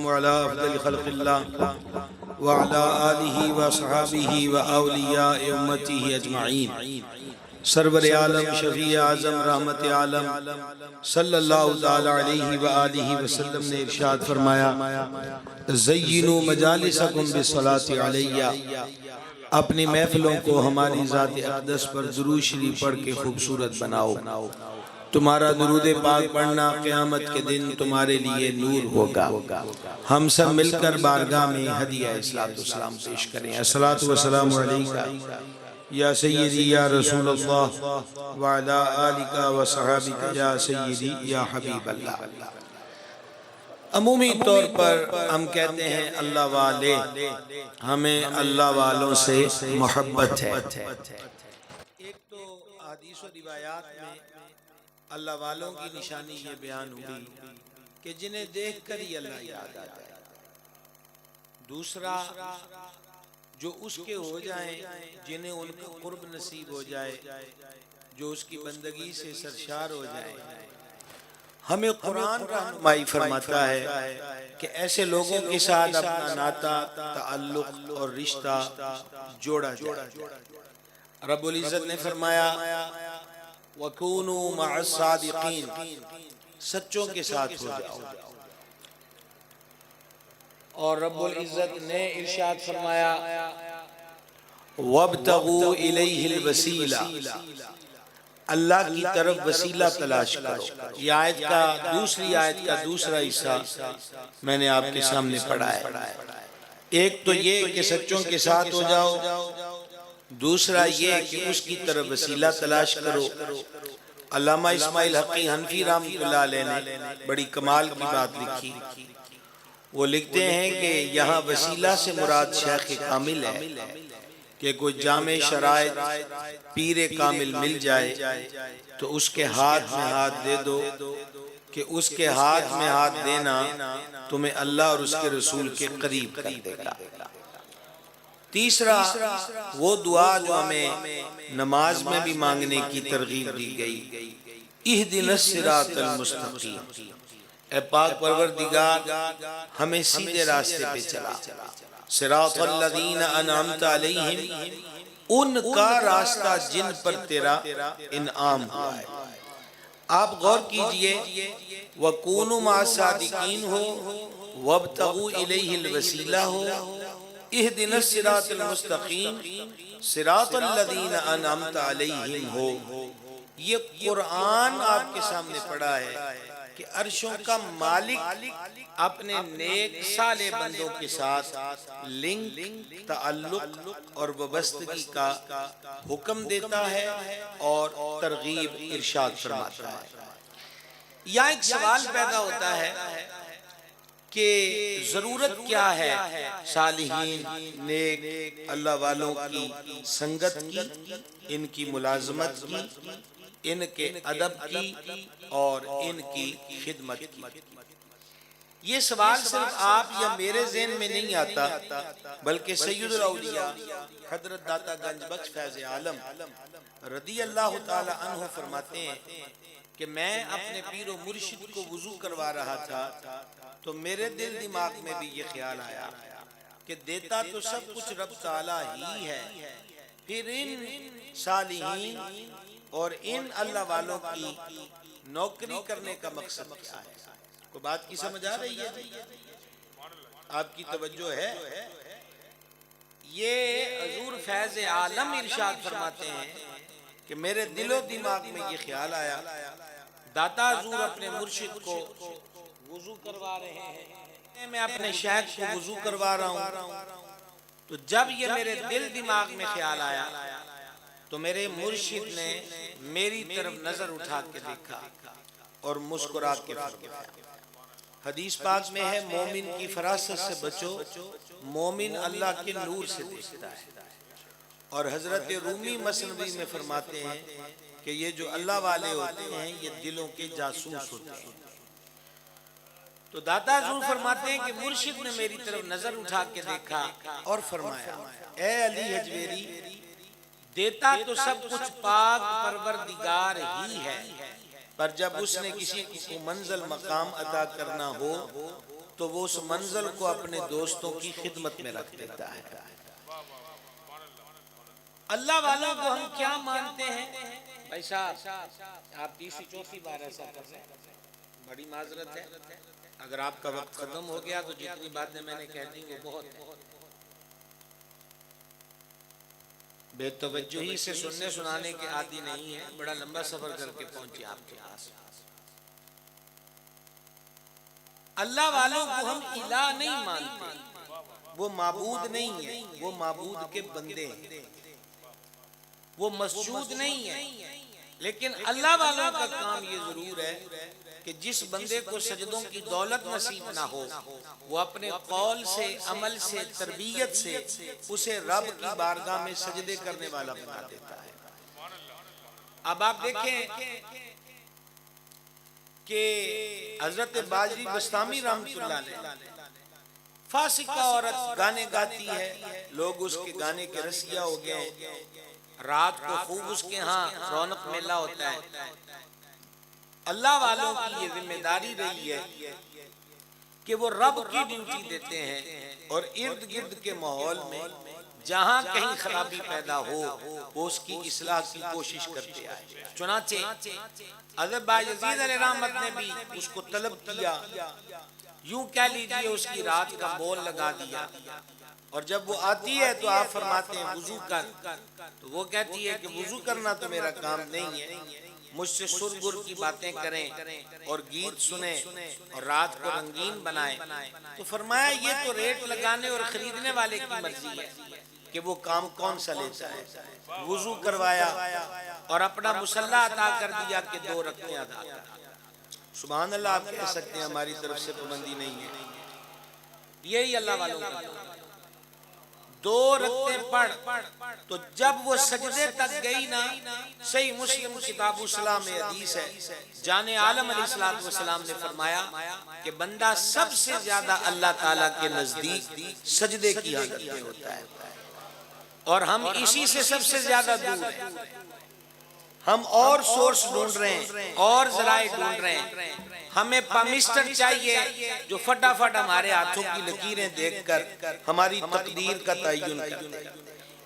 على أفضل خلق الله وعلى آله وصحابه وأولياء أمته أجمعين. سرور عالم شفیع اعظم رحمت عالم صلی اللہ تعالی علیہ وآلہ وسلم نے ارشاد فرمایا زینوا مجالسکم بالصلاۃ علیہ، اپنی محفلوں کو ہماری ذات اقدس پر درود شریف پڑھ کے خوبصورت بناؤ. تمہارا درود پاک پڑھنا قیامت کے دن تمہارے لیے نور ہوگا. ہم سب مل کر بارگاہ میں ہدیہ الصلاۃ والسلام پیش کریں. الصلاۃ والسلام علیکہ یا سیدی یا رسول اللہ وعلی آلکہ وصحابکہ یا سیدی یا حبیب اللہ. عمومی طور پر ہم کہتے ہیں اللہ والے، ہمیں اللہ والوں سے محبت ہے. ایک تو حدیث و روایات میں اللہ والوں کی نشانی یہ بیان ہوئی کہ جنہیں دیکھ کر ہی اللہ یاد آتا ہے. دوسرا جو اس کے ہو جائیں، جنہیں ان کا قرب نصیب ہو جائے، جو اس کی بندگی سے سرشار ہو جائیں. ہمیں قرآن رہنمائی فرماتا ہے کہ ایسے لوگوں کے ساتھ اپنا ناطہ، تعلق اور رشتہ جوڑا جائے. رب العزت نے فرمایا وَكُونُوا مَعَ الصَّادِقِينَ، سچوں کے ساتھ ہو جاؤ. اور رب العزت نے ارشاد فرمایا وَابْتَغُوا إِلَيْهِ الْوَسِيلَةَ، اللہ کی طرف وسیلہ تلاش کرو. یہ آیت کا دوسری آیت کا دوسرا حصہ میں نے آپ کے سامنے پڑھا ہے. ایک تو یہ کہ سچوں کے ساتھ ہو جاؤ، دوسرا یہ کہ اس کی طرف وسیلہ تلاش کرو. علامہ اسماعیل حقی حنفی رحمۃ اللہ علیہ نے بڑی کمال کی بات لکھی. وہ لکھتے ہیں کہ یہاں وسیلہ سے مراد شیخ کامل ہے کہ کوئی جامع شرائط پیر کامل مل جائے تو اس کے ہاتھ میں ہاتھ دے دو کہ اس کے ہاتھ میں ہاتھ دینا تمہیں اللہ اور اس کے رسول کے قریب کر دے گا. تیسرا وہ دعا جو ہمیں نماز میں بھی مانگنے کی ترغیب دی گئی، اہدنا الصراط المستقیم، اے پاک پروردگار ہمیں سیدھے راستے پہ چلا. صراط الذین انعمت علیہم، ان کا راستہ جن پر تیرا انعام ہوا ہے. آپ غور کیجئے وَكُونُوا مَعَ الصَّادِقِينَ ہو، وَابْتَغُوا إِلَيْهِ الْوَسِيلَةَ ہو، اہدنا الصراط المستقیم صراط الذین انعمت علیہم ہو. یہ قرآن آپ کے سامنے پڑھا ہے کہ عرشوں کا مالک اپنے نیک صالح بندوں کے ساتھ لنک، تعلق اور وابستگی کا حکم دیتا ہے اور ترغیب ارشاد فرماتا ہے. یا ایک سوال پیدا ہوتا ہے کہ ضرورت کیا ہے صالحین، نیک اللہ والوں کی سنگت کی، ان کی ملازمت کی، ان کے ادب کی اور ان کی خدمت کی. یہ سوال صرف آپ یا میرے ذہن میں نہیں آتا بلکہ سید الاولیاء حضرت داتا گنج بخش فیض عالم رضی اللہ تعالی عنہ فرماتے ہیں کہ میں اپنے پیر و مرشد کو وضو کروا رہا تھا تو میرے دل دماغ میں بھی یہ خیال آیا کہ دیتا تو سب کچھ رب تعالی ہی ہے، پھر ان صالحین اور ان اللہ والوں کی نوکری کرنے کا مقصد کیا ہے. کوئی بات کی سمجھ آ رہی ہے؟ آپ کی توجہ ہے؟ یہ حضور فیض عالم ارشاد فرماتے ہیں کہ میرے دل و دماغ میں یہ خیال آیا داتا حضور اپنے مرشد کو وضو کروا رہے ہیں، میں اپنے شیخ کو وضو کروا رہا ہوں. تو جب یہ میرے دل دماغ میں خیال آیا تو میرے مرشد نے میری طرف نظر اٹھا کے دیکھا اور مسکرا کے فرمایا. حدیث پاک میں ہے مومن کی فراست سے بچو، مومن اللہ کے نور سے دیکھتا ہے. اور حضرت رومی مثنوی میں فرماتے ہیں کہ یہ جو اللہ والے ہوتے ہیں یہ دلوں کے جاسوس ہوتے ہیں. تو داتا حضور فرماتے ہیں کہ مرشد نے میری طرف نظر اٹھا کے دیکھا اور فرمایا اے علی حجویری، دیتا تو سب کچھ پاک پروردگار ہی ہے، پر جب اس نے کسی کو منزل مقام عطا کرنا ہو تو وہ اس منزل کو اپنے دوستوں کی خدمت میں رکھ دیتا ہے۔ اللہ والوں کو ہم کیا مانتے ہیں؟ بھائی صاحب آپ تیسری چوتھی بار ایسا کر رہے ہیں، بڑی معذرت ہے۔ اگر آپ کا وقت ختم ہو گیا تو جتنی باتیں میں نے کہہ دی وہ بہت ہے۔ بے توجہی سے سننے سنانے کے عادی نہیں ہے، بڑا لمبا سفر کر کے پہنچے آپ کے پاس۔ اللہ والوں کو ہم الہ نہیں مانتے، وہ معبود نہیں ہے، وہ معبود کے بندے ہیں، وہ مسجود نہیں ہے۔ لیکن اللہ والوں کا کام یہ ضرور ہے کہ جس بندے کو سجدوں کی دولت نصیب نہ ہو، وہ اپنے قول سے، عمل سے، تربیت سے اسے رب کی بارگاہ میں سجدے کرنے والا بنا دیتا ہے۔ اب آپ دیکھیں کہ حضرت باجری بستامی رحمۃ اللہ علیہ، فاسقہ عورت گانے گاتی ہے، لوگ اس کے گانے کے رسیا ہو گئے، رات کو خوب اس کے ہاں رونق میلہ ہوتا ہے۔ اللہ والوں کی یہ ذمہ داری رہی ہے کہ وہ رب کی ڈیوٹی دیتے ہیں اور ارد گرد کے ماحول میں جہاں کہیں خرابی پیدا ہو وہ اس کی اصلاح کی کوشش کرتے آئے۔ چنانچہ حضرت بایزید علیہ رحمت نے بھی اس کو طلب کیا، یوں کہہ لیجئے اس کی رات کا بول لگا دیا، اور جب وہ آتی ہے تو آپ فرماتے ہیں وضو کر، تو وہ کہتی ہے کہ وضو کرنا تو میرا کام نہیں ہے، مجھ سے سرگر کی باتیں کریں اور گیت سنیں اور رات کو رنگین بنائیں۔ تو فرمایا یہ تو ریٹ لگانے اور خریدنے والے کی مرضی ہے کہ وہ کام کون سا لیتا ہے۔ وضو کروایا اور اپنا مصلی عطا کر دیا کہ 2 رکعتیں ادا کر۔ سبحان اللہ آپ کہہ سکتے ہیں، ہماری طرف سے پابندی نہیں ہے، یہی اللہ والوں کا کام۔ 2 رکعتیں پڑھ، تو جب وہ سجدے تک گئی نا، صحیح مسلم کتاب الصلاح میں حدیث ہے، جان عالم علیہ السلام نے فرمایا کہ بندہ سب سے زیادہ اللہ تعالیٰ کے نزدیک سجدے کی حالت میں ہوتا ہے، اور ہم اسی سے سب سے زیادہ دور ہیں۔ ہم اور سورس ڈھونڈ رہے ہیں اور ذرائع ڈھونڈ رہے ہیں، ہمیں پامسٹر چاہیے جو فٹافٹ ہمارے ہاتھوں کی لکیریں دیکھ کر ہماری تقدیر کا تعین کرے،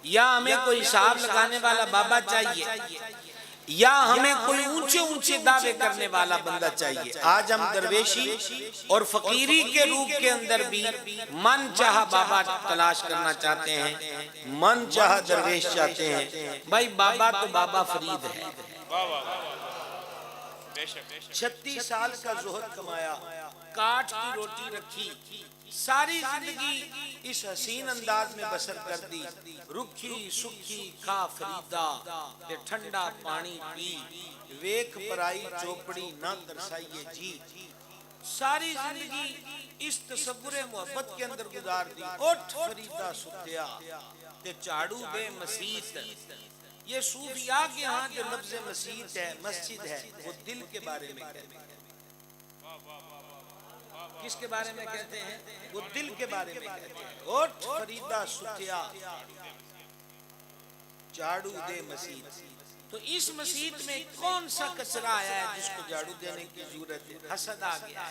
یا ہمیں کوئی حساب لگانے والا بابا چاہیے، یا ہمیں کوئی اونچے اونچے دعوے کرنے والا بندہ چاہیے۔ آج ہم درویشی اور فقیری کے روپ کے اندر بھی من چاہا بابا تلاش کرنا چاہتے ہیں، من چاہا درویش چاہتے ہیں۔ بھائی بابا تو بابا فرید ہے، 36 سال کا زہد کمایا، کاٹ کی روٹی رکھی، ساری زندگی اس حسین انداز میں بسر کر دی، رکھی سکھی کھا فریدا تے ٹھنڈا پانی پی، ویکھ پرائی چوپڑی نہ ترسائیے جی۔ ساری زندگی اس تصور محبت کے اندر گزار دی، اٹھ فریدا ستیا تے چاڑو دے مسیت۔ یہ صوفیاء کے ہاں جو لفظ مسجد ہے، مسجد ہے، وہ دل کے بارے میں کہتے ہیں۔ کس کے بارے میں کہتے ہیں؟ وہ دل کے بارے میں کہتے ہیں۔ اٹھ فریدا ستیا جھاڑو دے مسجد۔ تو اس مسجد میں کون سا کچرا آیا ہے جس کو جھاڑو دینے کی ضرورت ہے؟ حسد آ گیا،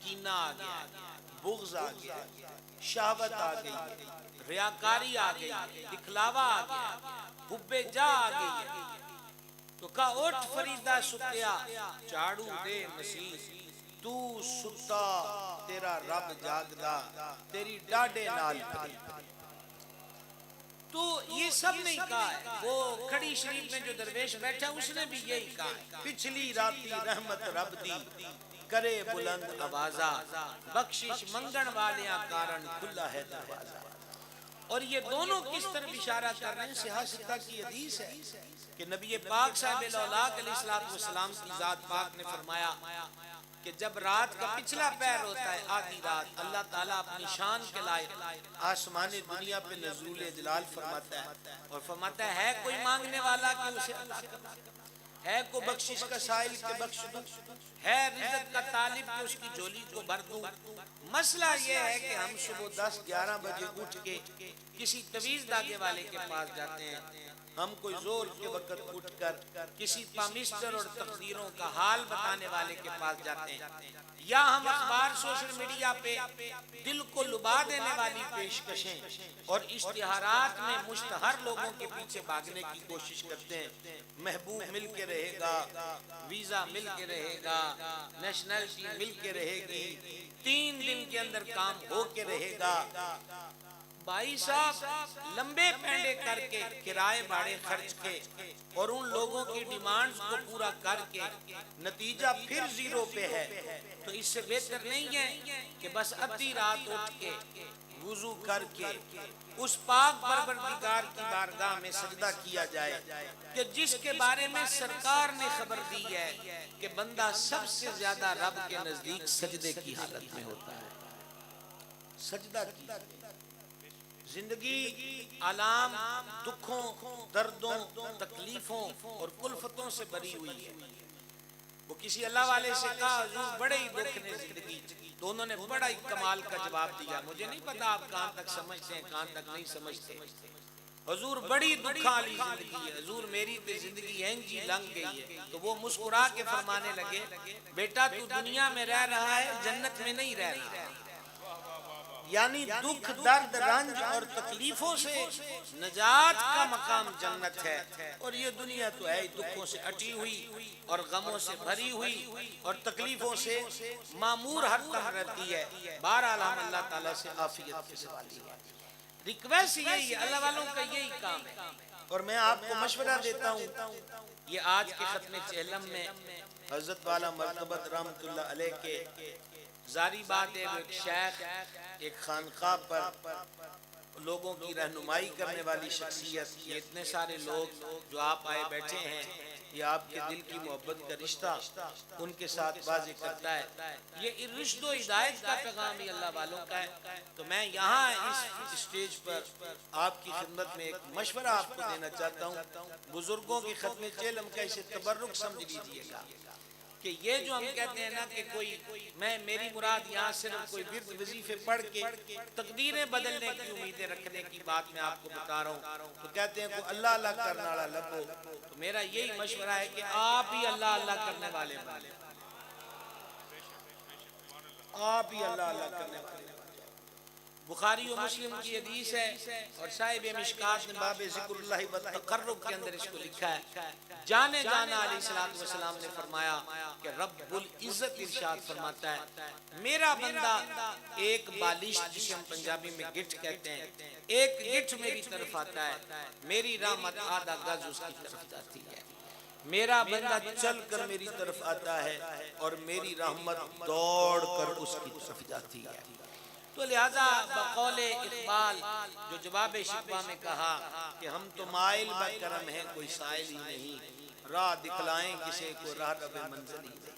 کینہ آ گیا، بغض آ گیا، شہوت آ گئی، ریاکاری آ گئی، دکھلاوا آ گیا، حب جا آ گئی۔ تو کہا اٹھ فریدا ستیا جھاڑو دے مسیح، تو ستا تیرا رب جاگدا تیری ڈاڈے نال پڑی۔ تو یہ سب نہیں کہا ہے، وہ کھڑی شریف میں جو درویش بیٹھا اس نے بھی یہی کہا ہے، پچھلی راتی رحمت رب دی کرے بلند آوازہ، بخشش منگن والیاں کارن کھلا ہے دروازہ۔ اور یہ دونوں کس طرف اشارہ کر رہے ہیں؟ صحیح ستہ کی حدیث ہے کہ نبی پاک صاحب الاولاق علیہ السلام کی ذات پاک نے فرمایا کہ جب رات کا پچھلا پہر ہوتا ہے، آدھی رات، اللہ تعالیٰ اپنی شان کے لائق آسمان دنیا پہ نزول جلال فرماتا ہے، اور فرماتا ہے کوئی مانگنے والا کہ اسے عطا کروں، ہے کوئی بخشش کا سائل کہ بخش دوں، ہے رزق کا طالب کہ اس کی جھولی کو بھر دوں۔ مسئلہ یہ ہے کہ ہم صبح 10-11 بجے اٹھ کے کسی تویز داغے والے کے پاس جاتے ہیں، ہم کوئی زور کے وقت اٹھ کر کسی پامسٹر اور تقدیروں کا حال بتانے والے کے پاس جاتے ہیں، یا ہم اخبار سوشل میڈیا پہ دل کو لبا دینے والی پیشکشیں اور اشتہارات میں مشتہر لوگوں کے پیچھے بھاگنے کی کوشش کرتے ہیں۔ محبوب مل کے رہے گا، ویزا مل کے رہے گا، نیشنلٹی مل کے رہے گی، 3 دن کے اندر کام ہو کے رہے گا۔ بھائی صاحب لمبے پینڈے کر کے کرائے بھاڑے خرچ کے اور ان لوگوں کی ڈیمانڈز کو پورا کر کے نتیجہ پھر زیرو پہ ہے، تو اس سے بہتر نہیں ہے کہ بس ادھی رات اٹھ کے وضو کر کے اس پاک پروردگار کی بارگاہ میں سجدہ کیا جائے کہ جس کے بارے میں سرکار نے خبر دی ہے کہ بندہ سب سے زیادہ رب کے نزدیک سجدے کی حالت میں ہوتا ہے۔ سجدہ کی زندگی آلام، دکھوں، دردوں، تکلیفوں اور کلفتوں سے بری ہوئی ہے۔ وہ کسی اللہ والے سے کہا حضور بڑے ہی دکھ نے زندگی، دونوں نے بڑا ہی کمال کا جواب دیا، مجھے نہیں پتا آپ کہاں تک سمجھتے ہیں کہاں تک نہیں سمجھتے۔ حضور بڑی دکھالی زندگی ہے، حضور میری تے زندگی اینجی لنگ گئی ہے۔ تو وہ مسکرا کے فرمانے لگے بیٹا تو دنیا میں رہ رہا ہے، جنت میں نہیں رہ رہا۔ یعنی دکھ، درد، رنج اور تکلیفوں سے نجات کا مقام جنت ہے، اور یہ دنیا تو ہے دکھوں سے اٹی ہوئی اور غموں سے بھری ہوئی اور تکلیفوں سے معمور ہر طرح رہتی ہے۔ بہرحال ہم اللہ تعالیٰ سے عافیت کے سوالی ہے۔ ریکویسٹ یہی ہے، اللہ والوں کا یہی کام ہے، اور میں آپ کو مشورہ دیتا ہوں، یہ آج کے ختم چہلم میں حضرت والا مرتبت رحمت اللہ علیہ کے ظاہری بات ہے، وہ ایک شیخ ایک خانقاہ پر لوگوں کی رہنمائی کرنے والی شخصیت، یہ اتنے سارے لوگ جو آپ آئے بیٹھے ہیں، یہ آپ کے دل کی محبت کا رشتہ ان کے ساتھ واضح کرتا ہے۔ یہ رشد و ہدایت کا پیغام ہی اللہ والوں کا ہے۔ تو میں یہاں اس اسٹیج پر آپ کی خدمت میں ایک مشورہ آپ کو دینا چاہتا ہوں، بزرگوں کی ختم چہلم کا اسے تبرک سمجھ لیجئے گا کہ یہ جو ہم کہتے ہیں نا کہ میری مراد یہاں صرف کوئی ورد وظیفے پڑھ کے تقدیریں بدلنے کی امیدیں رکھنے کی بات میں آپ کو بتا رہا ہوں، تو کہتے ہیں کہ اللہ اللہ کرنے والا لبو، تو میرا یہی مشورہ ہے کہ آپ ہی اللہ اللہ کرنے والے بنے، آپ ہی اللہ اللہ کرنے والے بنے۔ بخاری و مسلم کی حدیث ہے اور صاحب مشکات نے باب ذکر اللہ و تقرب کے اندر اس کو لکھا ہے، جانے جانا علیہ السلام نے فرمایا کہ رب العزت ارشاد فرماتا ہے میرا بندہ ایک بالش جسے ہم پنجابی میں گٹھ کہتے ہیں، ایک گٹھ میری طرف آتا ہے، میری رحمت آدھا گز اس کی طرف جاتی ہے۔ میرا بندہ چل کر میری طرف آتا ہے اور میری رحمت دوڑ کر اس کی طرف جاتی ہے۔ تو لہذا بقول اقبال جو جواب شکوہ میں کہا کہ ہم تو مائل بکرم ہیں کوئی سائل ہی نہیں، راہ دکھلائیں کسے کو راہ رب منزل ہی نہیں۔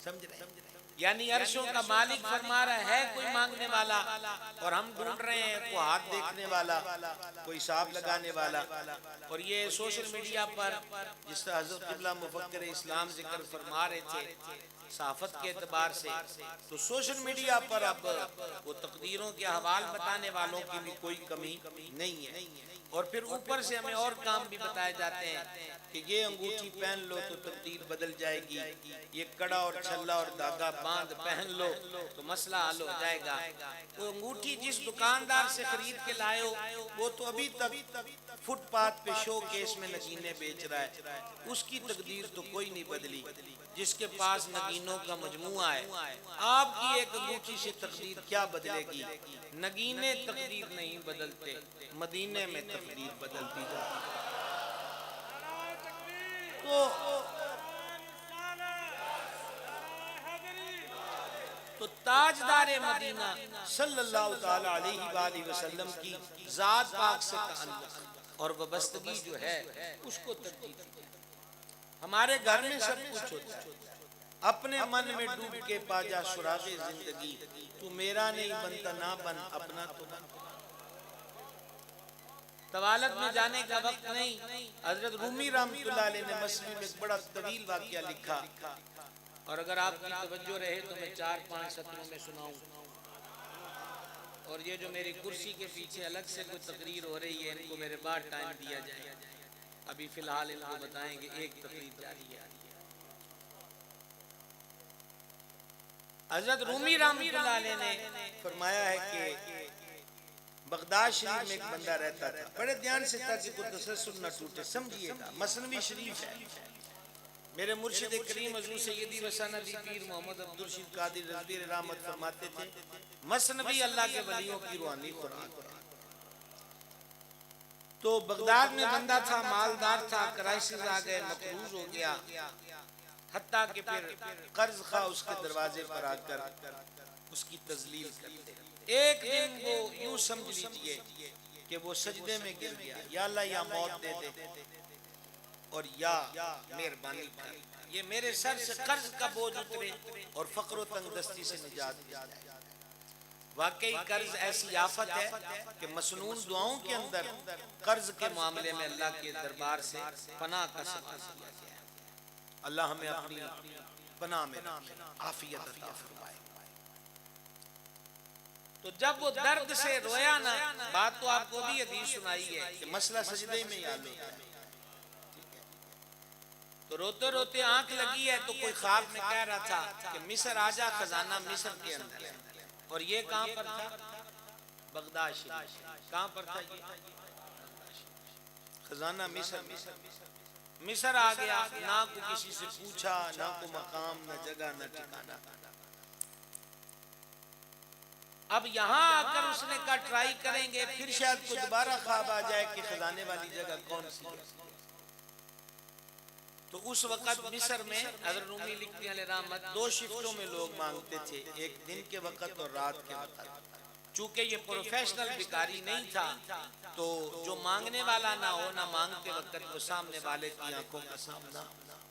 سمجھ رہے ہیں؟ یعنی عرشوں کا مالک فرما رہا ہے کوئی مانگنے والا، اور ہم ڈھونڈ رہے ہیں کوئی ہاتھ دیکھنے والا، کوئی حساب لگانے والا۔ اور یہ سوشل میڈیا پر جس طرح حضرت قبلہ مفکر اسلام ذکر فرما رہے تھے صحافت کے اعتبار سے، تو سوشل میڈیا پر اب وہ تقدیروں کے حوال بتانے والوں کی بھی کوئی کمی نہیں ہے، اور پھر اوپر سے ہمیں اور کام بھی بتائے جاتے ہیں کہ یہ انگوٹھی پہن لو تو تقدیر بدل جائے گی، یہ کڑا اور چھلا اور دھاگا باندھ پہن لو تو مسئلہ حل ہو جائے گا۔ وہ انگوٹھی جس دکاندار سے خرید کے لائے ہو وہ تو ابھی تک فٹ پاتھ پہ شو کیس میں نگینے بیچ رہا ہے، اس کی تقدیر تو کوئی نہیں بدلی جس کے پاس نگینوں کا مجموعہ ہے۔ آپ کی ایک انگوٹھی سے تقدیر کیا بدلے گی؟ نگینے تقدیر نہیں بدلتے، مدینے میں تقدیر بدلتی جاتی ہے۔ تو تاجدار مدینہ صلی اللہ تعالی علیہ وآلہ وسلم کی ذات پاک سے تعلق اور وابستگی جو ہے اس کو ترجیح دی۔ ہمارے گھر میں سب کچھ ہوتا ہے، اپنے من میں ڈوب کے پا جا سراغ زندگی، تو میرا نہیں بنتا نہ بن اپنا تو بن۔ طوالت میں جانے کا وقت نہیں، حضرت رومی رحمت اللہ علیہ نے مسلم میں ایک بڑا طویل واقعہ لکھا، اور اگر آپ کی توجہ رہے تو میں 4-5 سطروں میں سناؤں، اور یہ جو میری کرسی کے پیچھے الگ سے کوئی تقریر ہو رہی ہے ان کو میرے بعد ٹائم دیا جائے۔ ابھی فی الحال ان کو بتائیں گے، ایک تقریر جاری ہے۔ حضرت رومی رحمۃ اللہ علیہ نے فرمایا ہے کہ بغداد شریف میں ایک بندہ رہتا تھا، بڑے دھیان سے تاکہ کوئی تسلسل نہ ٹوٹے سمجھیے گا، مثنوی شریف ہے۔ میرے مرشد کریم حضور سیدی و سندی پیر محمد عبدالرشید قادری رضوی رحمت فرماتے تھے، مثنوی اللہ کے ولیوں کی روحانی خوراک ہے۔ تو بغداد میں بندہ تھا، مالدار تھا، کرائسس آ گئے، مقروض ہو گیا، حتیٰ کہ پھر قرض خواہ اس کے دروازے پر آ کر اس کی تذلیل کرتے۔ ایک دن وہ یوں سمجھ لیجئے کہ وہ سجدے میں گر گیا، یا اللہ یا موت دے دے اور یا مہربانی کر، یہ میرے سر سے قرض کا بوجھ اترے اور فقر و تنگ دستی سے نجات دی جائے۔ واقعی قرض ایسی آفت ہے کہ مسنون دعاؤں کے اندر قرض کے معاملے میں اللہ کے دربار سے پناہ کا سوال کیا گیا ہے۔ اللہ ہمیں اپنی پناہ میں عافیت عطا فرمائے۔ تو جب وہ درد سے رویا نا، بات تو آپ کو بھی حدیث سنائی ہے کہ مسئلہ سجدے میں یاد ہوتا ہے، تو روتے روتے آنکھ لگی ہے تو کوئی خواب میں کہہ رہا تھا کہ مصر آجا، خزانہ مصر کے اندر ہے۔ اور یہ کہاں پر تھا؟ بغداد شریف۔ کہاں پر تھا یہ؟ خزانہ مصر۔ مصر آ گیا، نہ کو کسی سے پوچھا، نہ کو مقام، نہ جگہ، نہ ٹھکانہ۔ اب یہاں آ کر اس نے کہا ٹرائی کریں گے، پھر شاید کو دوبارہ خواب آ جائے کہ خزانے والی جگہ کون سی ہے۔ تو اس وقت مصر میں حضرت رومی لکھتے ہیں علیہ رحمت، 2 شفٹوں میں لوگ مانگتے تھے، ایک دن کے وقت اور رات کے وقت۔ چونکہ یہ پروفیشنل بھکاری نہیں تھا تو جو مانگنے والا نہ ہو، نہ مانگتے وقت وہ سامنے والے کی آنکھوں کا سامنا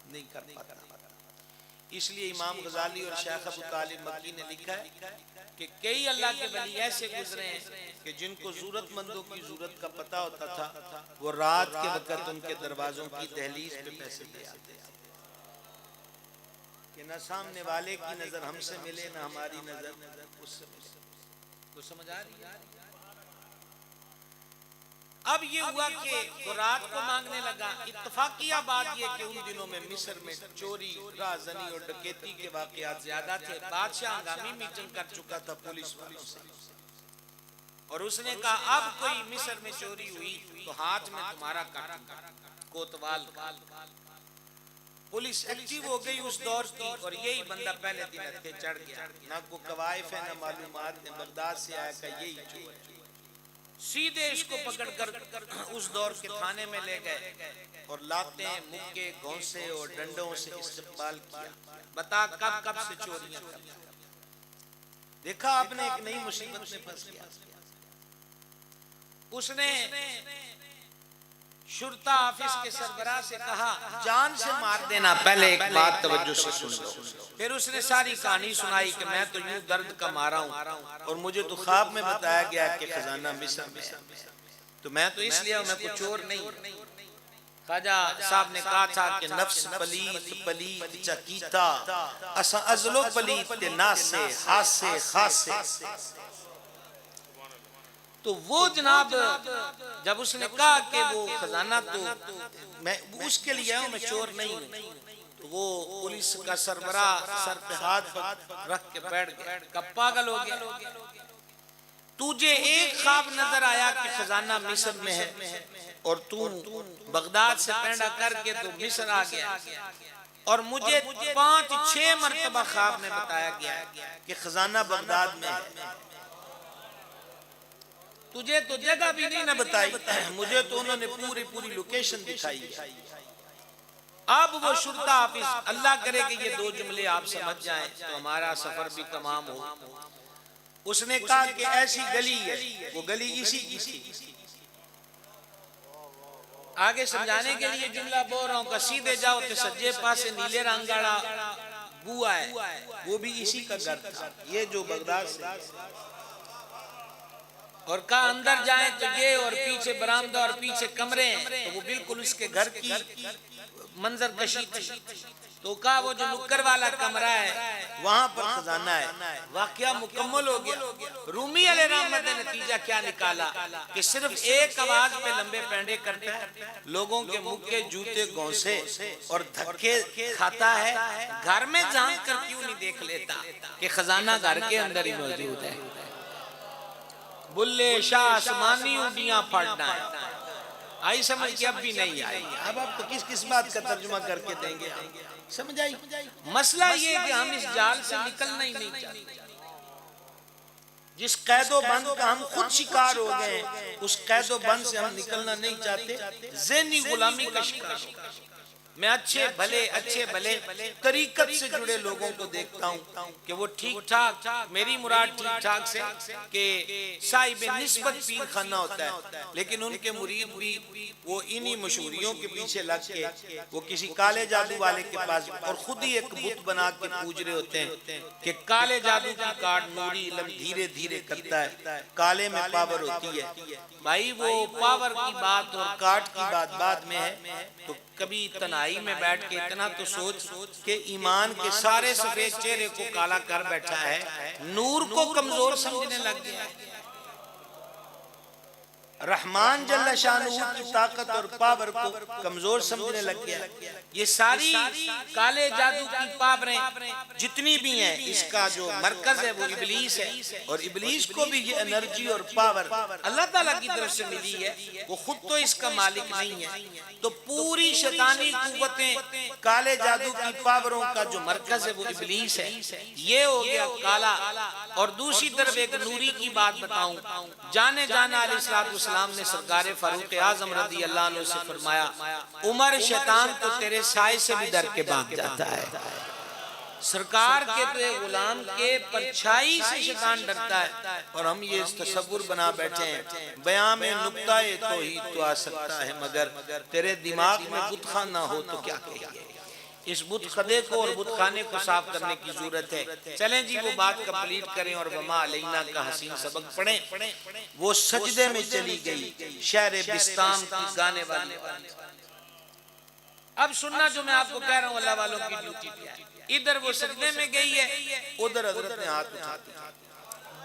نہیں کر پاتا۔ اس لیے امام غزالی اور شیخ ابو طالب مکی نے لکھا ہے کہ کئی اللہ کے ولی ایسے گزرے ہیں کہ جن کو ضرورت مندوں کی ضرورت کا پتہ ہوتا تھا، وہ رات کے وقت ان کے دروازوں کی دہلیز پہ پیسے لے آتے تھے کہ نہ سامنے والے کی نظر ہم سے ملے، نہ ہماری نظر اس سے ملے۔ تو سمجھ آ رہی ہے؟ اب یہ ہوا کہ وہ رات کو مانگنے لگا۔ اتفاقیہ بات یہ کہ ان دنوں میں مصر میں چوری، رازنی اور ڈکیتی کے واقعات زیادہ تھے۔ بادشاہ ہنگامی میٹنگ کر چکا تھا پولیس والوں سے، اور اس نے کہا اب کوئی مصر میں چوری ہوئی تو ہاتھ میں تمہارا کاٹوں، کوتوال کا۔ پولیس ایکٹیو ہو گئی اس دور کی، اور یہی بندہ پہلے دن ہتھے چڑھ گیا۔ نہ کوئی قوائف ہے، نہ معلومات، نہ بغداد سے آیا کہ یہی چور ہے۔ سیدھے اس کو پکڑ کر اس دور کے تھانے میں لے گئے اور لاتیں، مکے، گھونسے اور ڈنڈوں سے استقبال کیا۔ بتا کب کب سے چوریاں کرتا، دیکھا آپ نے ایک نئی مصیبت میں پھنس گیا۔ اس نے شرطہ آفس کے سربراہ سے کہا جان سے مار دینا، پہلے ایک بات توجہ سے سن لو۔ پھر اس نے ساری کہانی سنائی کہ میں تو یوں درد کا مارا ہوں، اور مجھے تو خواب میں بتایا گیا کہ خزانہ مصر میں ہے، تو میں تو اس لیے میں کوئی چور نہیں۔ خواجہ صاحب نے کہا تھا کہ نفس پلیت پلیت چکیتا، اسا ازلو پلیت ناسے ہاسے خاسے۔ تو وہ جناب جب اس نے کہا کہ وہ خزانہ تو میں اس کے لیے ہوں، میں چور نہیں ہوں، تو وہ پولیس کا سربراہ سر پہ ہاتھ رکھ کے بیٹھ گیا، کب پاگل ہو گیا؟ تجھے ایک خواب نظر آیا کہ خزانہ مصر میں ہے، اور تو بغداد سے پینڈا کر کے تو مصر آ گیا، اور مجھے 5-6 مرتبہ خواب میں بتایا گیا کہ خزانہ بغداد میں ہے۔ تجھے تو جگہ بھی نہیں نہ بتائی، مجھے تو انہوں نے پوری لوکیشن دکھائی ہے۔ اب وہ شرطہ آفس، اللہ کرے کہ یہ 2 جملے آپ سمجھ جائیں تو ہمارا سفر بھی تمام ہو۔ اس نے کہا کہ ایسی گلی ہے، وہ گلی اسی کی تھی۔ آگے سمجھانے کے لیے جملہ بول رہا ہوں کہ سیدھے جاؤ تو سجے پاسے نیلے رنگاڑا بوا ہے، وہ بھی اسی کا گھر تھا، یہ جو بغداد سے، اور کہا اندر جائیں تو یہ، اور پیچھے برآمدہ اور پیچھے کمرے ہیں، تو وہ بالکل اس کے گھر کی منظر کشی تھی۔ تو کہا وہ جو نکر والا کمرہ ہے وہاں پر خزانہ ہے. واقعہ مکمل ہو گیا. رومی علیہ رحمت نے نتیجہ کیا نکالا کہ صرف ایک آواز پہ لمبے پینڈے کرتا ہے, لوگوں کے مکے جوتے گونسے اور دھکے کھاتا ہے, گھر میں جھانک کر کیوں نہیں دیکھ لیتا کہ خزانہ گھر کے اندر ہی موجود ہے. بلے شاہ آسمانی اونڈیاں پھاڑنا ہے. آئی سمجھ کے؟ اب بھی نہیں آئی. اب آپ کو کس بات کا ترجمہ کر کے دیں گے؟ سمجھ آئی؟ مسئلہ یہ کہ ہم اس جال سے نکلنا ہی نہیں چاہتے. جس قید و بند کا ہم خود شکار ہو گئے ہیں, اس قید و بند سے ہم نکلنا نہیں چاہتے. ذہنی غلامی کا شکار ہو گئے. میں اچھے بھلے طریقت سے جڑے لوگوں کو دیکھتا ہوں کہ وہ ٹھیک ٹھاک, میری مراد ٹھیک ٹھاک سے کہ صاحب نسبت پیر خانہ ہوتا ہے, لیکن ان کے مرید بھی وہ انہی مشہوریوں کے پیچھے لگ کے وہ کسی کالے جادو والے کے پاس اور خود ہی ایک بت بنا کے پوج رہے ہوتے ہیں کہ کالے جادو کی کاٹ نوری علم دھیرے دھیرے کرتا ہے, کالے میں پاور ہوتی ہے. بھائی وہ پاور کی بات اور کاٹ کی بات بعد میں ہے, تو کبھی تنہائی میں بیٹھ کے اتنا تو سوچ کہ ایمان کے سارے سفید چہرے کو کالا کر بیٹھا ہے, نور کو کمزور سمجھنے لگ گیا ہے. رحمان جل شانہ کی طاقت اور پاور کو کمزور سمجھنے لگ گیا. یہ ساری کالے جادو کی پاوریں جتنی بھی ہیں, اس کا جو مرکز ہے وہ ابلیس ہے, اور ابلیس کو بھی یہ انرجی اور پاور اللہ تعالیٰ کی طرف سے ملی ہے. وہ خود تو اس کا مالک نہیں ہے, تو پوری شیطانی قوتیں کالے جادو کی پاوروں کا جو مرکز ہے وہ ابلیس ہے. یہ ہو گیا کالا. اور دوسری طرف ایک نوری کی بات بتاؤں, جانے جانا علیہ السلام نے سرکار فاروق اعظم رضی اللہ عنہ سے فرمایا, عمر شیطان تو تیرے سائے سے بھی ڈر کے بھاگ جاتا ہے. سرکار کے تو ایک غلام کے پرچھائی سے شیطان ڈرتا ہے, اور ہم یہ تصور بنا بیٹھے ہیں بیان میں نقطہ توحید تو آ سکتا ہے, مگر تیرے دماغ میں بت خانہ نہ ہو تو کیا کہیے. اس بت خدے کو اور بت خانے کو صاف کرنے کی ضرورت ہے. چلیں جی وہ بات کمپلیٹ کریں اور وما علینا کا حسین سبق پڑھیں. وہ سجدے میں چلی گئی شہر بستام کی گانے والی. اب سننا جو میں آپ کو کہہ رہا ہوں, اللہ والوں کی ڈیوٹی کیا ہے. ادھر وہ سجدے میں گئی ہے, ادھر حضرت نے ہاتھ اٹھا دیا.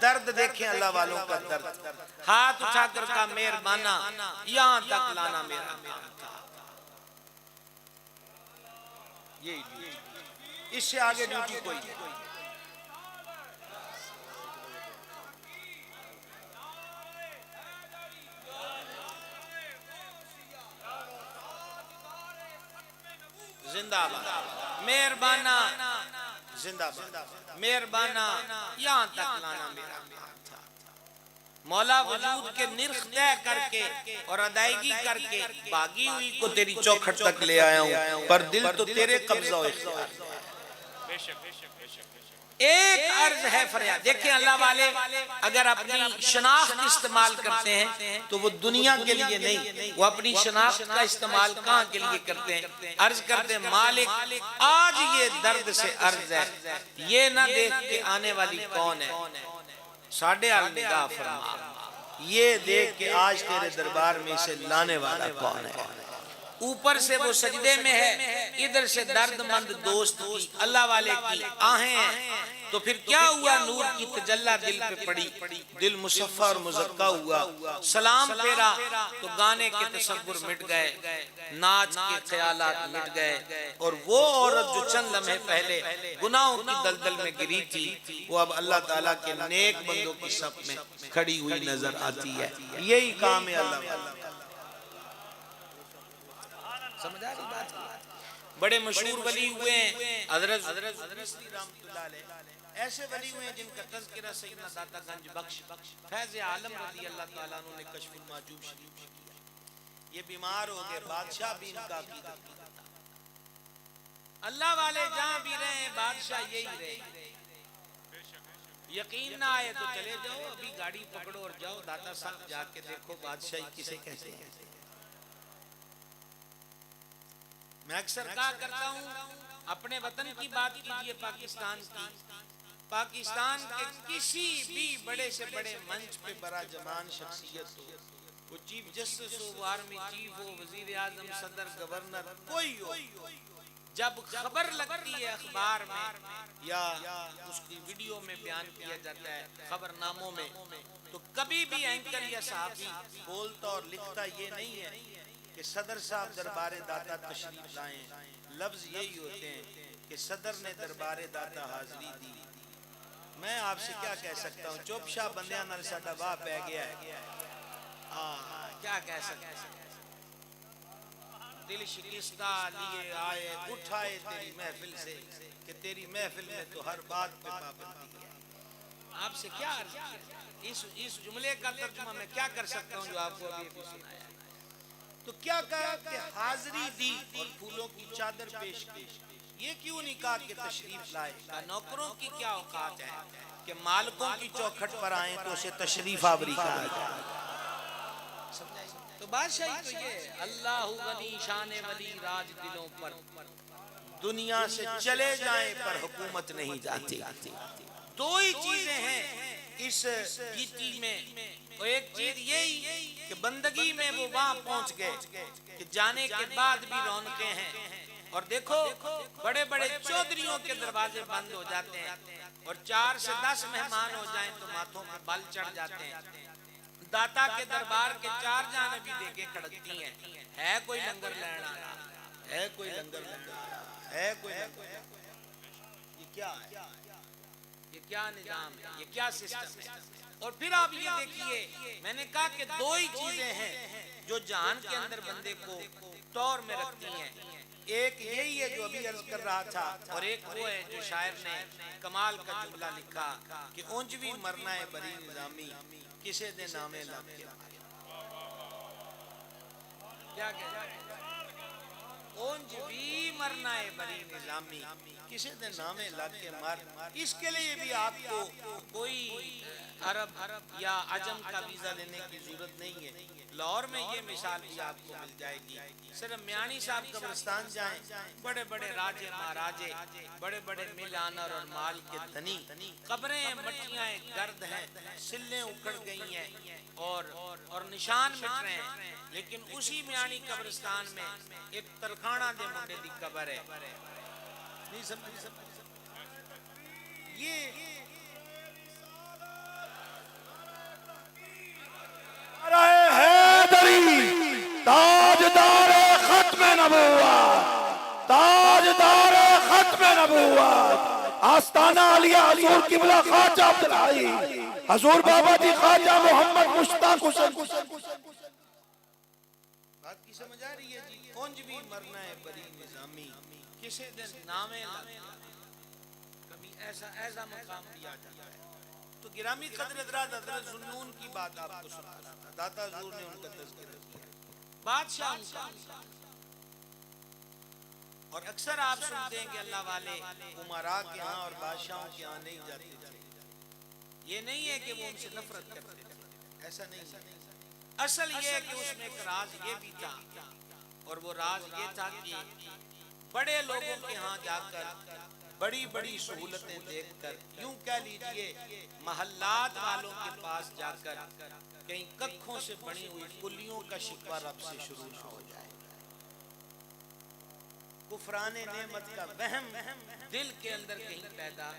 درد دیکھیں اللہ والوں کا درد. ہاتھ اٹھا کر کہا مہربانا یہاں تک لانا میرا کام تھا. اس سے آگے ڈیوٹی کوئی نہیں. زندہ باد مہربانا, زندہ باد مہربانا یہاں تک لانا میرا کام تھا. مولا وجود کے نرخ طے کر کے اور ادائیگی کر کے باغی ہوئی کو تیری چوکھٹ تک لے آیا ہوں, پر دل تو تیرے قبضہ و اختیار ہے. ایک عرض ہے فریاد. دیکھیں اللہ والے اگر اپنی شناخت استعمال کرتے ہیں تو وہ دنیا کے لیے نہیں, وہ اپنی شناخت کا استعمال کہاں کے لیے کرتے ہیں؟ عرض کرتے ہیں مالک آج یہ درد سے عرض ہے, یہ نہ دیکھ کے آنے والی کون ہے, ساڑھے نگاہ فرما, یہ دیکھ کے آج تیرے دربار میں سے لانے والا کون ہے. اوپر سے وہ سجدے میں ہے, ادھر سے درد مند دوست کی اللہ والے کی آہیں ہیں. تو پھر کیا ہوا؟ نور کی تجلی دل پہ پڑی, دل مصفہ اور مزکہ ہوا. سلام پھیرا تو گانے کے تصور مٹ گئے, ناچ کے خیالات مٹ گئے, اور وہ عورت جو چند لمحے پہلے گناہوں کی دلدل میں گری تھی وہ اب اللہ تعالیٰ کے نیک بندوں کی صف میں کھڑی ہوئی نظر آتی ہے. یہی کام ہے اللہ. سمجھا رہی بات؟ بڑے مشہور ولی ہوئے ہیں حضرت رحمت اللہ علیہ. ایسے ولی ہوئے ہیں جن کا تذکرہ سیدنا داتا گنج بخش فیض عالم رضی اللہ تعالیٰ عنہ نے کشف المحجوب شریف میں کیا. یہ بیمار ہو گئے, بادشاہ بھی ان کا عقیدہ تھا. اللہ والے جہاں بھی رہے بادشاہ یہی رہے. یقین نہ آئے تو چلے جاؤ, ابھی گاڑی پکڑو اور جاؤ داتا صاحب جا کے دیکھو بادشاہی کسے کہتے ہیں. میں اکثر کہا کرتا ہوں اپنے وطن کی بات کیجئے, پاکستان کی. پاکستان کے کسی بھی بڑے سے بڑے منچ پہ بڑا جمان شخصیت ہو, وہ چیف جسٹس ہو, آرمی چیف ہو, وزیر اعظم, صدر, گورنر, کوئی ہو, جب خبر لگتی ہے اخبار میں یا اس کی ویڈیو میں بیان کیا جاتا ہے خبر ناموں میں، تو کبھی بھی اینکر یا صحافی بولتا اور لکھتا یہ نہیں ہے کہ صدر صاحب دربار داتا تشریف لائیں، لفظ یہی ہوتے ہیں کہ صدر نے دربار داتا حاضری دی۔ میں آپ سے کیا کہہ سکتا ہوں، چوپ شاہ بندیاں نال ساڈا واہ پہ گیا ہے، کیا کہہ سکتا ہے، دل شکستہ لیے آئے اٹھائے تیری محفل سے کہ تیری محفل میں تو ہر بات پہ پابندی ہے۔ آپ سے کیا عرض کیا، اس جملے کا ترجمہ میں کیا کر سکتا ہوں جو آپ کو ابھی سنایا۔ تو کیا کہا کہ حاضری دی اور پھولوں کی چادر پیش کی، یہ کیوں نہیں کہا کہ تشریف لائے؟ نوکروں کی کیا اوقات ہے کہ مالکوں کی چوکھٹ پر آئیں تو اسے تشریف آوری کہا جائے۔ تو بادشاہی تو یہ اللہ غنی شان ولی راج دلوں پر، دنیا سے چلے جائیں پر حکومت نہیں جاتی۔ دو ہی چیزیں ہیں اس گیتی میں، ایک چیز یہی کہ بندگی میں وہ وہاں پہنچ گئے کہ جانے کے بعد بھی رونقیں ہیں، اور دیکھو بڑے بڑے چودھریوں کے دروازے بند ہو جاتے ہیں اور 4 سے 10 مہمان ہو جائیں تو ماتھوں پہ بل چڑھ جاتے ہیں۔ داتا کے دربار کے 4 جانب بھی دیکھیں کھڑکتی ہیں، ہے کوئی لنگر لین آ رہا ہے، کوئی لنگر لین آ رہا ہے، کوئی لنگر، یہ کیا ہے، یہ کیا نظام ہے، یہ کیا سسٹم ہے۔ اور پھر آپ یہ دیکھیے، میں نے کہا کہ دو ہی چیزیں ہیں جو جہان کے اندر بندے کو طور میں رکھتی ہیں، ایک یہی ہے جو ابھی عرض کر رہا تھا، اور ایک وہ ہے جو شاعر نے کمال کا جملہ لکھا کہ اونجوی مرنا ہے بری نظامی کسے دے نامے لگ کے مارے۔ کیا کہتے ہیں، اونجوی مرنا ہے بری نظامی کسے دے نامے لگ کے مار۔ اس کے لیے بھی آپ کو کوئی عرب یا عجم کا ویزا لینے کی ضرورت نہیں ہے۔ لاہور میں یہ مثال بھی آپ کو مل جائے گی، صرف میانی صاحب قبرستان جائیں، بڑے بڑے راجے مہاراجے، بڑے بڑے ملانر اور مال کے دھنی، قبریں مٹیاں گرد ہیں، سلیں اکھڑ گئی ہیں اور نشان مٹ رہے ہیں، لیکن اسی میانی قبرستان میں ایک تلخانہ دے منڈے دی قبر ہے۔ نہیں سمجھ یہ تاجدار ختم نبوت، تاجدار ختم نبوت، آستانہ علیہ حضور قبلہ خواجہ عبدالحی، حضور بابا جی خواجہ محمد مشتاق حسین۔ بات کی سمجھ آ رہی ہے جی، اونجوی مرنا ہے بری نظامی کسے دن نامے لگا، کبھی ایسا مقام دیا جاتا ہے۔ تو گرامی قدر حضرات، حضرت ذوالنون کی بات آپ کو سناتا تھا، داتا حضور نے ان کا تذکرہ کیا، بادشاہ ان کا، اور اکثر آپ سنتے ہیں کہ اللہ والے امراء کے ہاں اور بادشاہوں کے ہاں نہیں جاتے تھے، یہ نہیں ہے کہ وہ ان سے نفرت کرتے تھے، ایسا نہیں ہے۔ اصل یہ ہے کہ اس میں ایک راز یہ بھی تھا، اور وہ راز یہ تھا کہ بڑے لوگوں کے ہاں جا کر بڑی بڑی سہولتیں دیکھ کر، یوں کہہ لیجئے محلات والوں کے پاس جا کر کہیں ککھوں سے بنی ہوئی کلیوں کا شکوہ رب سے شروع نہ ہو جائے، کفران نعمت کا وہم دل کے اندر کہیں پیدا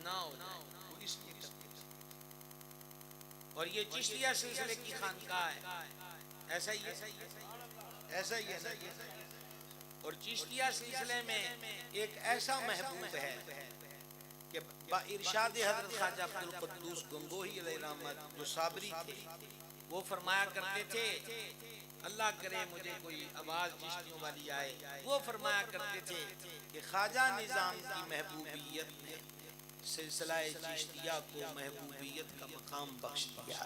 نہ ہو جائے، وہ اس لیے کرتے تھے۔ اور یہ چشتیہ سلسلے کی خانقاہ ہے، ایسا ہی ہے، ایسا ہی ہے۔ اور چشتیہ سلسلے میں ایک ایسا محبوب ہے کہ با ارشاد حضرت خواجہ عبدالقدوس گنگوہی علیہ رحمت جو صابری تھے، وہ فرمایا کرتے تھے، اللہ کرے مجھے کوئی آواز چشتیوں والی آئے، وہ فرمایا کرتے تھے کہ خواجہ نظام کی محبوبیت نے سلسلہ چشتیہ کو محبوبیت کا مقام بخش دیا ہے۔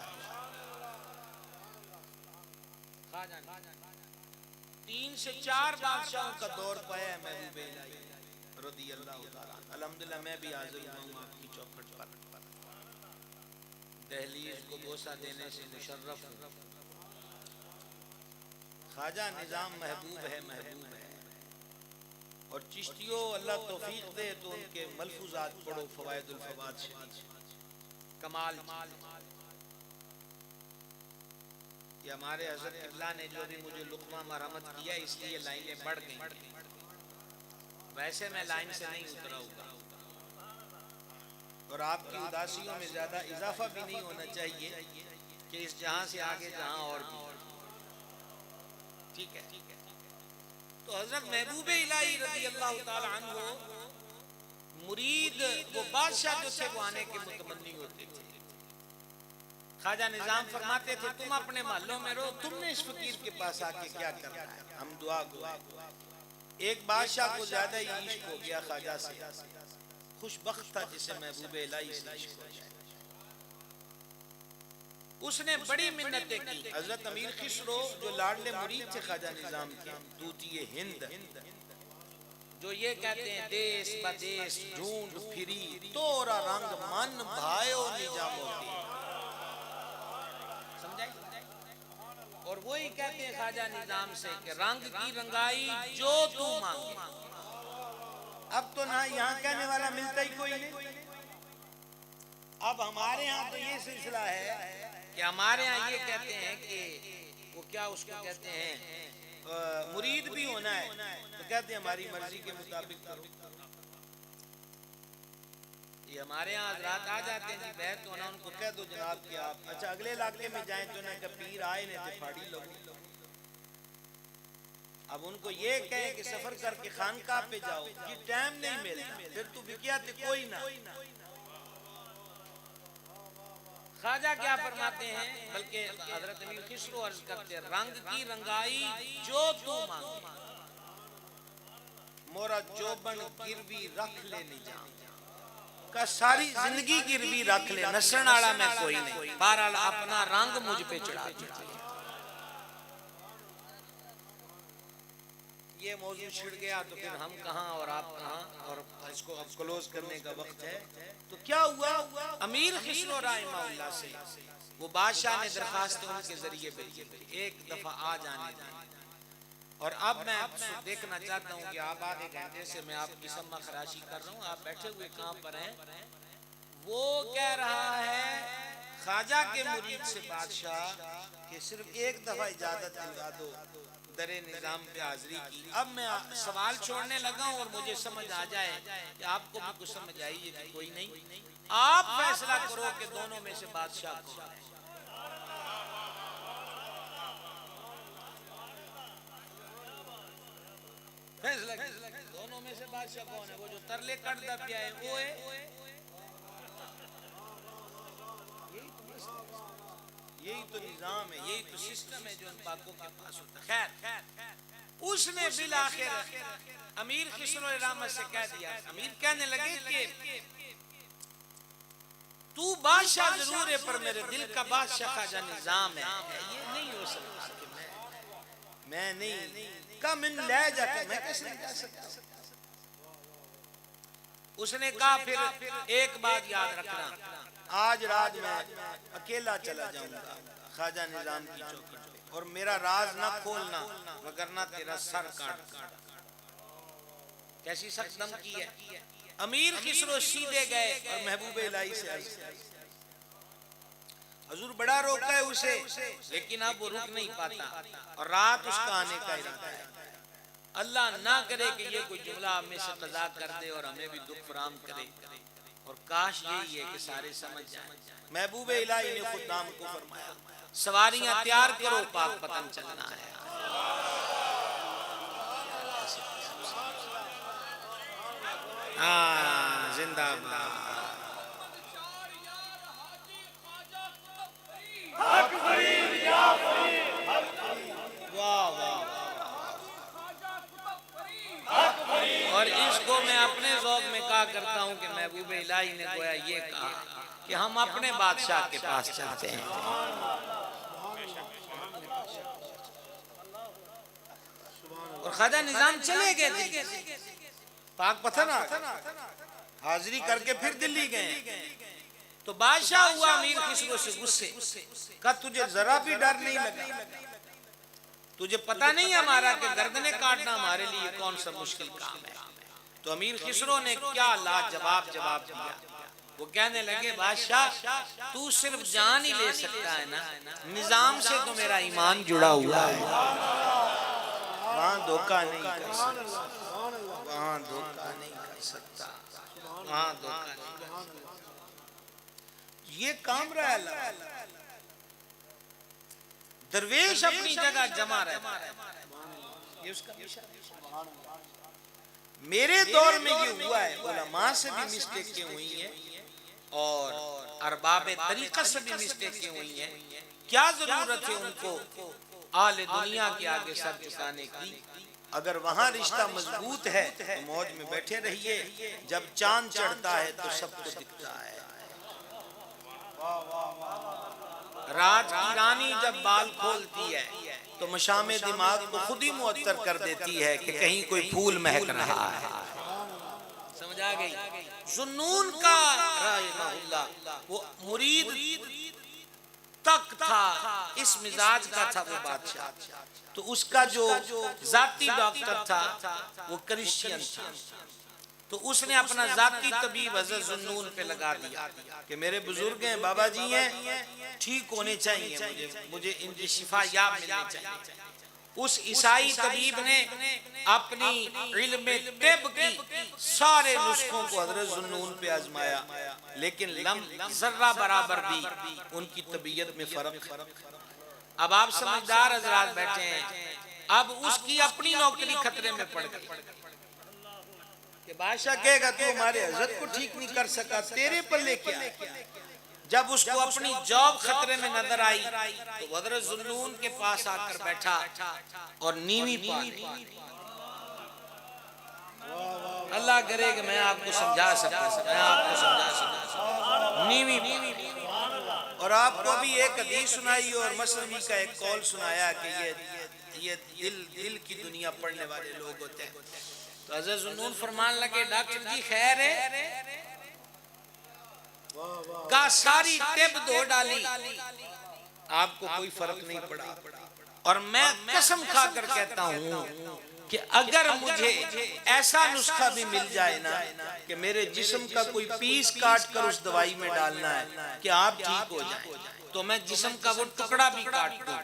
3 سے 4 بادشاہوں کا دور پایا ہے محبوب الہی رضی اللہ تعالیٰ عنہ۔ الحمدللہ میں بھی حاضر ہوں آپ کی چوکھٹ پر، دہلیز کو بوسہ دینے سے مشرف ہوں۔ خواجہ نظام محبوب ہے، محبوب ہے، اور چشتیوں اللہ توفیق دے تو ان کے ملفوظات پڑھو، فوائد الفواد شریف، کمال یہ ہمارے حضرت اللہ نے جو بھی مجھے لقمہ مرحمت کیا، اس لیے لائنیں بڑھ گئی۔ ویسے میں لائن سے نہیں اترا ہوں اور آپ کی اداسیوں میں زیادہ اضافہ بھی نہیں ہونا چاہیے کہ اس جہاں سے آگے جہاں اور بھی. ٹھیک ہے. تو حضرت محبوب الہی رضی اللہ تعالی عنہ مرید وہ بادشاہ جو تھے وہ آنے کے متمنی ہوتے تھے. خواجہ نظام فرماتے تھے تم اپنے محلوں میں رہو, تم نے اس فقیر کے پاس آ کے کیا کرنا ہے, ہم دعا گو. ایک بادشاہ کو زیادہ ہی عشق ہو گیا خواجہ سے, خوش بخت تھا جسے محبوب الہی سے عشق ہو جائے. اس نے بڑی منتیں کی. حضرت امیر خسرو جو لاڈلے مرید تھے خواجہ نظام کے, طوطی ہند جو یہ کہتے ہیں دیس بدیس ڈھونڈ پھری تورا رنگ من بھائیو نجام ہوتی. سمجھائی؟ اور وہی کہتے ہیں خواجہ نظام سے کہ رنگ کی رنگائی جو تو مانگے. اب تو نہ یہاں کہنے والا ملتا ہی کوئی نہیں. اب ہمارے ہاں تو یہ سلسلہ ہے کہ ہمارے ہاں یہ کہتے ہیں کہ وہ کیا اس کو کہتے ہیں مرید بھی ہونا ہے تو کہتے ہیں ہماری مرضی کے مطابق کرو. یہ ہمارے ہاں حضرات آ جاتے ہیں جی بیعت ہونا, ان کو کہہ دو جناب کہ آپ اچھا اگلے علاقے میں جائیں تو نہ کہ پیر آئے نہیں تو پھاڑی لو. اب ان کو یہ کہیں کہ سفر کر کے خانقاہ پہ جاؤ, یہ ٹائم نہیں ملتا, پھر تو بکیات کوئی نہ. خواجہ کیا فرماتے ہیں, بلکہ حضرت امیر خسرو عرض کرتے ہیں رنگ کی رنگائی جو تو مانگے مورا جوبن گروی رکھ لے نجام کا ساری زندگی گروی رکھ لے, نسن آڑا میں کوئی نہیں, بہرحال اپنا رنگ مجھ پہ چڑھا دیجئے. یہ موضوع چھڑ گیا تو پھر ہم کہاں اور آپ کہاں, اور اس کو اب کلوز کرنے کا وقت ہے. تو کیا ہوا, امیر خسرو رحمہ اللہ سے وہ بادشاہ نے درخواست ان کے ذریعے بھیجی ایک دفعہ آ جانے دیں. اور اب میں دیکھنا چاہتا ہوں کہ آپ آدھے گھنٹے سے میں آپ کی سمہ خراشی کر رہا ہوں, آپ بیٹھے ہوئے کہاں پر ہیں. وہ کہہ رہا ہے خواجہ کے مرید سے بادشاہ کہ صرف ایک دفعہ اجازت دلوا دو در نظام پہ حاضری کی. اب میں سوال چھوڑنے لگا ہوں اور مجھے سمجھ آ جائے کہ آپ کو بھی کچھ سمجھ آئی ہے کہ کوئی نہیں, آپ فیصلہ کرو کہ دونوں میں سے بادشاہ کون ہے. فیصلہ دونوں میں سے بادشاہ کون ہے. وہ جو ترلے کٹتا پیا ہے وہ ہے, یہی تو نظام ہے, یہی تو سسٹم ہے جو ان پاکوں کے پاس ہوتا ہے. خیر اس نے بالآخر امیر خسرو رحمت سے کہہ دیا. امیر کہنے لگے کہ تو بادشاہ ضرور ہے پر میرے دل کا بادشاہ خواجہ نظام ہے. یہ نہیں ہو سکتا کہ میں نہیں کم ان لے جاتے, میں کیسے نہیں جا سکتا. اس نے کہا پھر ایک بات یاد رکھنا, آج رات میں اکیلا چلا جاؤں گا خواجہ نظام کی چوکی پہ, اور میرا راز نہ کھولنا وگرنہ تیرا سر کاٹ. کیسی سخت دھمکی ہے. امیر خسرو سیدھے گئے اور محبوب الہی سے عرض کی. حضور بڑا روکا ہے اسے لیکن اب وہ رک نہیں پاتا اور رات اس کا آنے کا ارادہ ہے. اللہ نہ کرے کہ یہ کوئی جملہ ہمیں سے قضا کر دے اور ہمیں بھی دکھ فراہم کرے, اور کاش یہی ہے کہ سارے سمجھ جائیں. محبوب الہی نے خود نام کو فرمایا سواریاں تیار کرو پاک پتن چلنا ہے. زندہ باد. واہ واہ. اور اس کو میں اپنے ذوق میں کہا کرتا ہوں کہ محبوب الہی نے گویا یہ کہا کہ ہم اپنے بادشاہ کے پاس چلتے ہیں. اور خواجہ نظام چلے گئے دلی, پاک پتھر حاضری کر کے پھر دلی گئے. تو بادشاہ ہوا امیر خسرو سے غصے, کہا تجھے ذرا بھی ڈر نہیں لگا, تجھے پتہ نہیں ہمارا کہ گردنیں کاٹنا ہمارے لیے کون سا مشکل کام ہے. تو امیر خسرو نے کیا لاجواب جواب دیا. وہ کہنے لگے بادشاہ تو صرف جان ہی لے سکتا ہے نا, نظام سے تو میرا ایمان جڑا ہوا ہے, وہاں دھوکہ نہیں کر سکتا, وہاں دھوکہ نہیں کر سکتا، وہاں دھوکہ نہیں کر سکتا۔ یہ کام رہا اللہ، درویش اپنی جگہ جمع رہتا ہے، یہ اس کا مشن ہے۔ میرے دور میں یہ ہوا ہے، علماء سے بھی مسٹیکیں ہوئی ہیں اور ارباب طریقت سے بھی مسٹیکیں ہوئی ہیں۔ کیا ضرورت ہے ان کو اہل دنیا کے آگے سر جھکانے کی؟ اگر وہاں رشتہ مضبوط ہے تو موج میں بیٹھے رہیے، جب چاند چڑھتا ہے تو سب کو دکھتا ہے۔ راج کی رانی جب بال کھولتی ہے تو مشام دماغ کو خود ہی معطر کر دیتی ہے کہ کہیں کوئی پھول مہک رہا ہے۔ سمجھ آ گئی؟ ذوالنون کا رحمہ اللہ وہ مرید تک تھا، اس مزاج کا تھا وہ بادشاہ، تو اس کا جو ذاتی ڈاکٹر تھا وہ کرسچین تھا، تو اس نے اپنا ذاتی طبیب حضرت ذوالنون پہ لگا دیا کہ میرے بزرگ ہیں، بابا جی ہیں، ٹھیک ہونے چاہیے، مجھے ان کی شفا یاب ملنی چاہیے۔ اس عیسائی طبیب نے اپنی علم طب کی سارے نسخوں کو حضرت ذوالنون پہ آزمایا، لیکن ذرہ برابر بھی ان کی طبیعت میں فرق۔ اب آپ سمجھدار حضرات بیٹھے ہیں، اب اس کی اپنی نوکری خطرے میں پڑ گئی کہ بادشاہ کہے گا تو ہمارے حضرت کو ٹھیک نہیں کر سکا، تیرے پلے کیا ہے؟ جب اس کو اپنی جاب خطرے میں نظر آئی تو حضرت ذوالنون کے پاس آ کر بیٹھا اور نیوی پالی۔ اللہ کرے کہ میں آپ کو سمجھا سکتا، نیوی پالی۔ اور آپ کو بھی ایک حدیث سنائی اور مسلمی کا ایک قول سنایا کہ یہ دل کی دنیا پڑھنے والے لوگ ہوتے ہیں۔ تو حضرت ذوالنون فرمان لگے ڈاکٹر جی خیر ہے؟ کا ساری طب دھو ڈالی، آپ کو کوئی فرق نہیں پڑا، اور میں قسم کھا کر کہتا ہوں کہ اگر مجھے ایسا نسخہ بھی مل جائے نا کہ میرے جسم کا کوئی پیس کاٹ کر اس دوائی میں ڈالنا ہے کہ آپ ٹھیک ہو جائیں، تو میں جسم کا وہ ٹکڑا بھی کاٹ دوں۔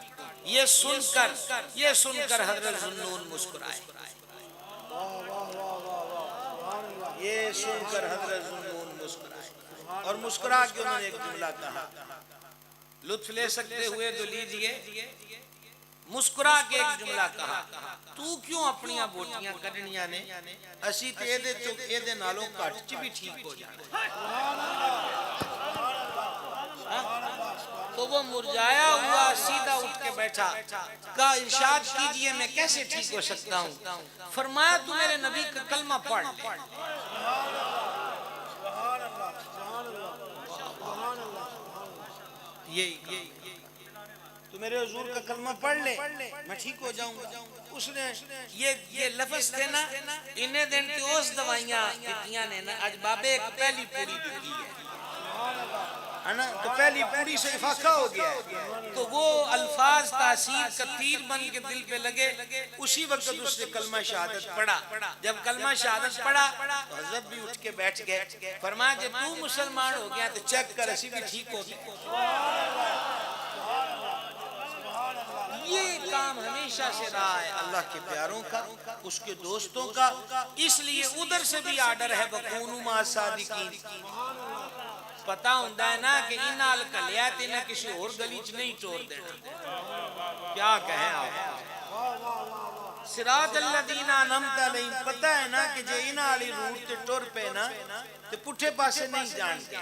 یہ سن کر حضرت ذوالنون مسکرائے، یہ سن کر حضرت ذوالنون مسکرائے، اور مسکرا کے انہوں نے ایک جملہ کہا، لطف لے سکتے ہوئے تو لیجئے، مسکرا کے ایک جملہ کہا، تو کیوں اپنیاں بوٹیاں کرنیاں نے، اسی تے دے نالوں کٹ چ بھی ٹھیک ہو جانا۔ تو وہ مرجایا ہوا سیدھا اٹھ کے بیٹھا، کہا ارشاد کیجئے میں کیسے ٹھیک ہو سکتا ہوں؟ فرمایا تو میرے نبی کا کلمہ پڑھ لے۔ تو میرے حضور کا کلمہ پڑھ لے میں ٹھیک ہو جاؤں گا۔ اس نے یہ لفظ تھے نا، انہیں دن کی اس دوائیاں دیتیاں نے نا، آج بابے ایک پہلی پوری دیتی ہے نا، تو پہلی پوری سے افاقہ ہو گیا ہے، تو وہ الفاظ تاثیر کا تیر بن کے دل پہ لگے، اسی وقت اس نے کلمہ شہادت پڑھا۔ جب کلمہ شہادت پڑھا تو حضرت بھی اٹھ کے بیٹھ گئے، فرمایا جب تو مسلمان ہو گیا تو چیک کر اسی بھی ٹھیک ہو گیا۔ یہ کام ہمیشہ سے رہا ہے اللہ کے پیاروں کا، اس کے دوستوں کا، اس لیے ادھر سے بھی آرڈر ہے وَكُونُوا مَعَ الصَّادِقِينَ۔ پتا ہوندہ ہے نا کہ انال کلیاتی نہ کسی اور گلیچ نہیں ٹور دینا، کیا کہیں آپ؟ صراط الذین انعمت علیہم، پتا ہے نا کہ جو انالی روٹ تے ٹور پہ نا تے پٹھے پاسے نہیں جانتے،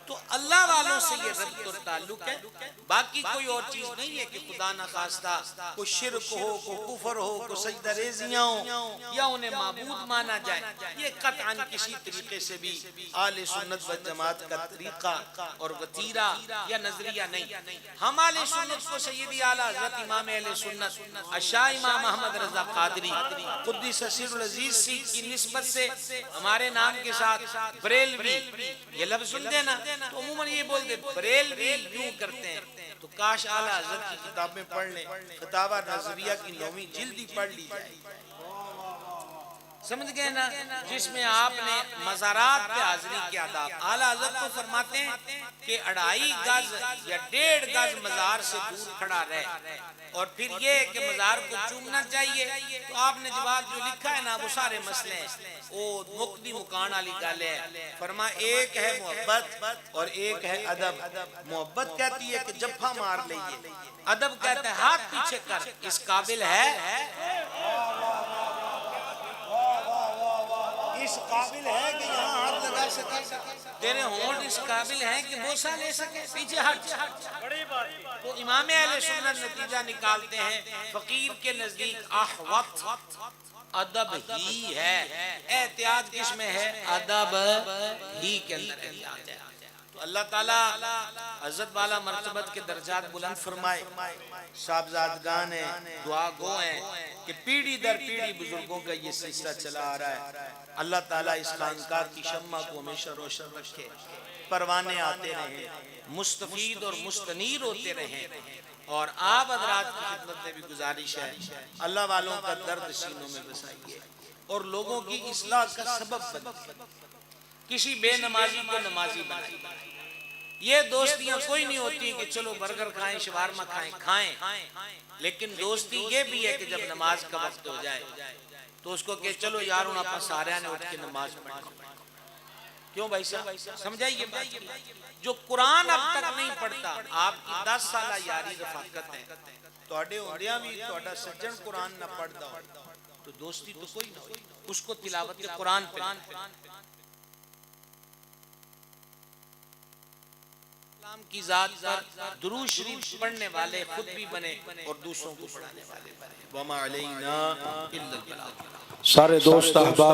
تو اللہ والوں سے یہ ربط اور تعلق ہے، باقی کوئی اور چیز نہیں ہے کہ خدا نہ خواستہ کوئی شرک ہو، کوئی کفر ہو، کوئی سجدہ ریزیاں ہوں یا انہیں معبود مانا جائے، یہ قطعاً کسی طریقے سے بھی اہل سنت و جماعت کا طریقہ اور وتیرہ یا نظریہ نہیں۔ ہم اہل سنت کو سیدی اعلیٰ حضرت امام اہل سنت الشاہ امام احمد رضا قادری قدس سر العزیز سی کی نسبت سے ہمارے نام کے ساتھ بریلوی یہ لفظ سن دینا تو عموماً یہ بول دے بریلوی یوں کرتے ہیں، تو کاش اعلیٰ حضرت کی کتابیں پڑھ لیں، فتاوی نظریہ کی 9ویں جلد ہی پڑھ لی جائے۔ سمجھ گئے نا، جس میں آپ نے مزارات پہ حاضری کے آداب. اعلیٰ حضرت تو فرماتے ہیں کہ 2.5 گز یا 1.5 گز مزار سے دور کھڑا رہے، اور پھر یہ کہ مزار کو چومنا چاہیے. تو آپ نے جواب جو لکھا ہے نا وہ سارے مسئلے ہیں، وہ مقدی مکان والی گل ہے. فرما ایک ہے محبت اور ایک ہے ادب. محبت کہتی ہے کہ جفا مار لئیے، ادب کہتا ہے ہاتھ پیچھے کر، اس قابل ہے، اس قابل ہے کہ یہاں ہاتھ لگا سکے، تیرے ہونٹ اس قابل ہیں کہ بوسہ لے سکے، پیچھے ہٹ. تو امام اہل سنت نتیجہ نکالتے ہیں فقیر کے نزدیک احوط ادب ہی ہے. احتیاط کس میں ہے؟ ادب ہی کے اندر احتیاط ہے. تو اللہ تعالیٰ عزت والا مرتبت کے درجات بلند فرمائے. صاحبزادگان ہیں، دعا گو ہیں کہ پیڑھی در پیڑھی بزرگوں کا یہ سلسلہ چلا آ رہا ہے. اللہ تعالیٰ اس خانقاہ کی شمع کو ہمیشہ روشن رکھے، پروانے آتے رہیں، مستفید اور مستنیر ہوتے رہیں. اور آپ حضرات کی خدمت میں بھی گزارش ہے، اللہ والوں کا درد سینوں میں بسائیے اور لوگوں کی اصلاح کا سبب بنائیے. کسی بے نمازی کو نمازی بنائیے. یہ دوستیاں کوئی نہیں ہوتی کہ چلو برگر کھائیں، شوارما کھائیں، لیکن دوستی یہ بھی ہے کہ جب نماز کا وقت ہو جائے تو اس کو کہ چلو یار ان اپنا سارے نے اٹھ کے نماز پڑھیں. کیوں بھائی صاحب سمجھائیے بات. جو قرآن اب تک نہیں پڑھتا، آپ کی 10 سالہ یاری رفاقت ہے، توڑے ہوندیاں بھی توڑا سجن قرآن نہ پڑھتا ہو تو دوستی تو کوئی نہ ہوئی. اس کو تلاوت قرآن پہ اسلام کی ذات پر درود شریف پڑھنے والے خود بھی بنے اور دوسروں کو پڑھانے والے بنے. وما علینا الا البلاغ. سارے دوست احباب